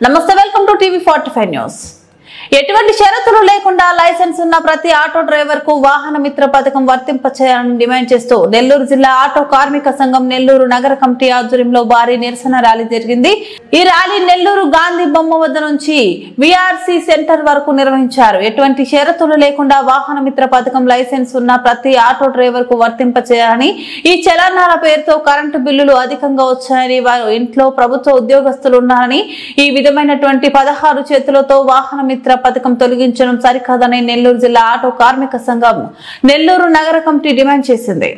నమస్తే, welcome to TV 45 news. ఎటువంటి షరతులు లేకుండా లైసెన్స్ ఉన్న ప్రతి ఆటో డ్రైవర్ కు వాహన మిత్ర పథకం వర్తింపచేయాలని డిమాండ్ చేస్తూ నెల్లూరు జిల్లా ఆటో కార్మిక సంఘం నెల్లూరు నగర కమిటీ ఆధ్వర్యంలో భారీ నిరసన ర్యాలీ జరిగింది. ఈ ర్యాలీ నెల్లూరు గాంధీ బొమ్మ వద్ద నుంచి విఆర్సి సెంటర్ వరకు నిర్వహించారు. ఎటువంటి షరతులు లేకుండా వాహన మిత్ర పథకం లైసెన్స్ ఉన్న ప్రతి ఆటో డ్రైవర్ కు వర్తింపచేయాలని, ఈ చలానాల పేరుతో కరెంటు బిల్లులు అధికంగా వచ్చాయని, వారు ఇంట్లో ప్రభుత్వ ఉద్యోగస్తులు ఉన్నారని, ఈ విధమైనటువంటి 16 చేతులతో వాహన మిత్ర పథకం తొలగించడం సరికాదని నెల్లూరు జిల్లా ఆటో కార్మిక సంఘం నెల్లూరు నగర కమిటీ డిమాండ్ చేసింది.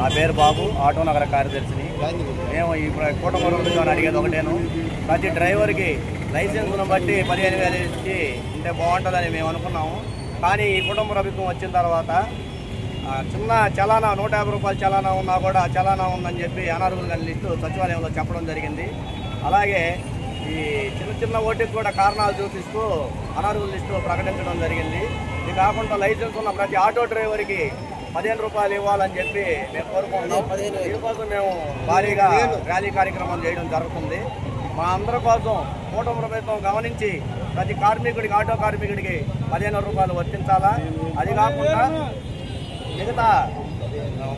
నా పేరు బాబు, ఆటో నగర కార్యదర్శిని. మేము ఈ కూటమి ప్రభుత్వాన్ని అడిగేది ఒకటేను, ప్రతి డ్రైవర్కి లైసెన్స్ను బట్టి 15,000 ఇచ్చి ఉంటే బాగుంటుందని మేము అనుకున్నాము. కానీ ఈ కుటుంబ ప్రభుత్వం వచ్చిన తర్వాత చిన్న చలానా 150 రూపాయల చలానా ఉన్నా కూడా చలానా ఉందని చెప్పి అనర్హులుగా లిస్టు సచివాలయంలో చెప్పడం జరిగింది. అలాగే ఈ చిన్న ఓటికి కూడా కారణాలు చూపిస్తూ అనర్హుల లిస్టు ప్రకటించడం జరిగింది. ఇది కాకుండా లైసెన్స్ ఉన్న ప్రతి ఆటో డ్రైవర్కి 15 రూపాయలు ఇవ్వాలని చెప్పి మేము కోరుకుంటున్నాం. దీనికోసం మేము భారీగా ర్యాలీ కార్యక్రమం చేయడం జరుగుతుంది. మా అందరి కోసం కూటమి ప్రభుత్వం గమనించి ప్రతి కార్మికుడికి, ఆటో కార్మికుడికి 15 రూపాయలు వర్తించాలా. అది కాకుండా మిగతా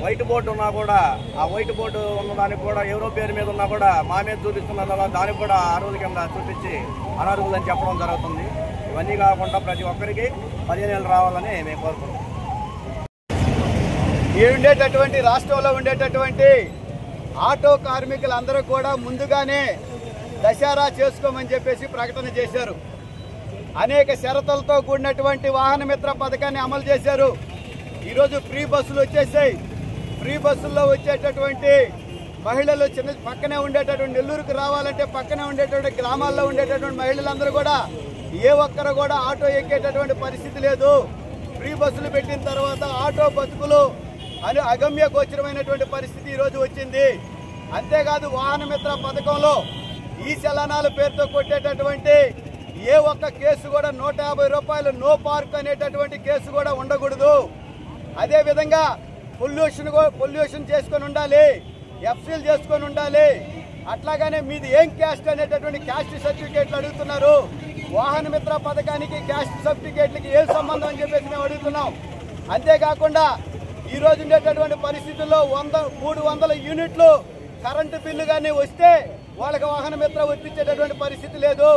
వైట్ బోర్డు ఉన్నా కూడా, ఆ వైట్ బోర్డు ఉన్నదానికి కూడా ఎవరో పేరు మీద ఉన్నా కూడా మా మీద చూపిస్తున్న దానికి కూడా అర్హుల కింద చూపించి అనర్హులని చెప్పడం జరుగుతుంది. ఇవన్నీ కాకుండా ప్రతి ఒక్కరికి 15,000 రావాలని మేము కోరుకుంటున్నాం. ఉండేటటువంటి రాష్ట్రంలో ఉండేటటువంటి ఆటో కార్మికులందరూ కూడా ముందుగానే దసరా చేసుకోమని చెప్పేసి ప్రకటన చేశారు. అనేక షరతులతో కూడినటువంటి వాహన మిత్ర పథకాన్ని అమలు చేశారు. ఈరోజు ఫ్రీ బస్సులు వచ్చేసాయి. ఫ్రీ బస్సుల్లో వచ్చేటటువంటి మహిళలు పక్కనే ఉండేటటువంటి నెల్లూరుకు రావాలంటే పక్కనే ఉండేటటువంటి గ్రామాల్లో ఉండేటటువంటి మహిళలందరూ కూడా ఏ ఒక్కరు కూడా ఆటో ఎక్కేటటువంటి పరిస్థితి లేదు. ఫ్రీ బస్సులు పెట్టిన తర్వాత ఆటో బతుకులు అని అగమ్య గోచరమైనటువంటి పరిస్థితి ఈరోజు వచ్చింది. అంతేకాదు వాహన మిత్ర పథకంలో ఈ చలానాల పేరుతో కొట్టేటటువంటి ఏ ఒక్క కేసు కూడా 150 రూపాయలు నో పార్క్ అనేటటువంటి కేసు కూడా ఉండకూడదు. అదేవిధంగా పొల్యూషన్ చేసుకొని ఉండాలి, ఎఫ్సీలు చేసుకొని ఉండాలి. అట్లాగానే మీది ఏం క్యాస్ట్ అనేటటువంటి క్యాస్ట్ సర్టిఫికేట్లు అడుగుతున్నారు. వాహన మిత్ర పథకానికి క్యాస్ట్ సర్టిఫికేట్లకి ఏం సంబంధం అని చెప్పేసి మేము అడుగుతున్నాం. అంతేకాకుండా ఈరోజు ఉండేటటువంటి పరిస్థితుల్లో 300 యూనిట్లు కరెంటు బిల్లు కానీ వస్తే వాళ్ళకి వాహన మిత్ర వర్తించేటటువంటి పరిస్థితి లేదు.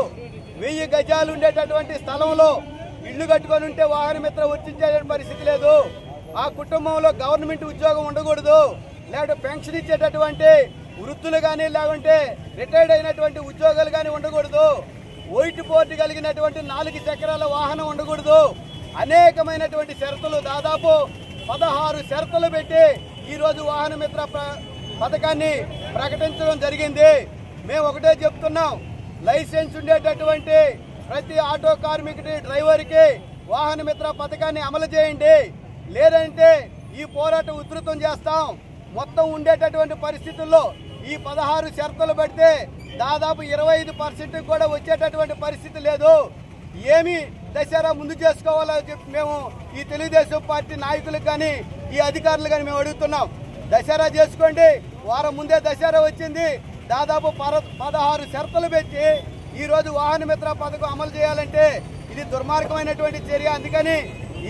1000 గజాలు ఉండేటటువంటి స్థలంలో ఇల్లు కట్టుకొని ఉంటే వాహన మిత్ర వర్తించేటటువంటి పరిస్థితి లేదు. ఆ కుటుంబంలో గవర్నమెంట్ ఉద్యోగం ఉండకూడదు, లేకపోతే పెన్షన్ ఇచ్చేటటువంటి వృత్తులు కానీ లేకుంటే రిటైర్డ్ అయినటువంటి ఉద్యోగాలు కానీ ఉండకూడదు. వైట్ బోర్డు కలిగినటువంటి 4 చక్రాల వాహనం ఉండకూడదు. అనేకమైనటువంటి షరతులు దాదాపు 16 షరతులు పెట్టి ఈ రోజు వాహన మిత్ర పథకాన్ని ప్రకటించడం జరిగింది. మేము ఒకటే చెప్తున్నాం, లైసెన్స్ ఉండేటటువంటి ప్రతి ఆటో కార్మికుడి డ్రైవర్కి వాహన మిత్ర పథకాన్ని అమలు చేయండి. లేదంటే ఈ పోరాటం ఉధృతం చేస్తాం. మొత్తం ఉండేటటువంటి పరిస్థితుల్లో ఈ 16 షరతులు పెడితే దాదాపు 25% కూడా వచ్చేటటువంటి పరిస్థితి లేదు. ఏమి దసరా ముందు చేసుకోవాలో చెప్పి మేము ఈ తెలుగుదేశం పార్టీ నాయకులకు కానీ ఈ అధికారులు కానీ మేము అడుగుతున్నాం. దసరా చేసుకోండి. వారం ముందే దసరా వచ్చింది. దాదాపు 16 షరతులు పెట్టి ఈరోజు వాహన మిత్ర పథకం అమలు చేయాలంటే ఇది దుర్మార్గమైనటువంటి చర్య. అందుకని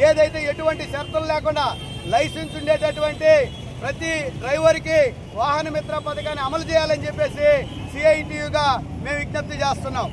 ఏదైతే ఎటువంటి షరతులు లేకుండా లైసెన్స్ ఉండేటటువంటి ప్రతి డ్రైవర్కి వాహన మిత్ర పథకాన్ని అమలు చేయాలని చెప్పేసి సిఐటియుగా మేము విజ్ఞప్తి చేస్తున్నాం.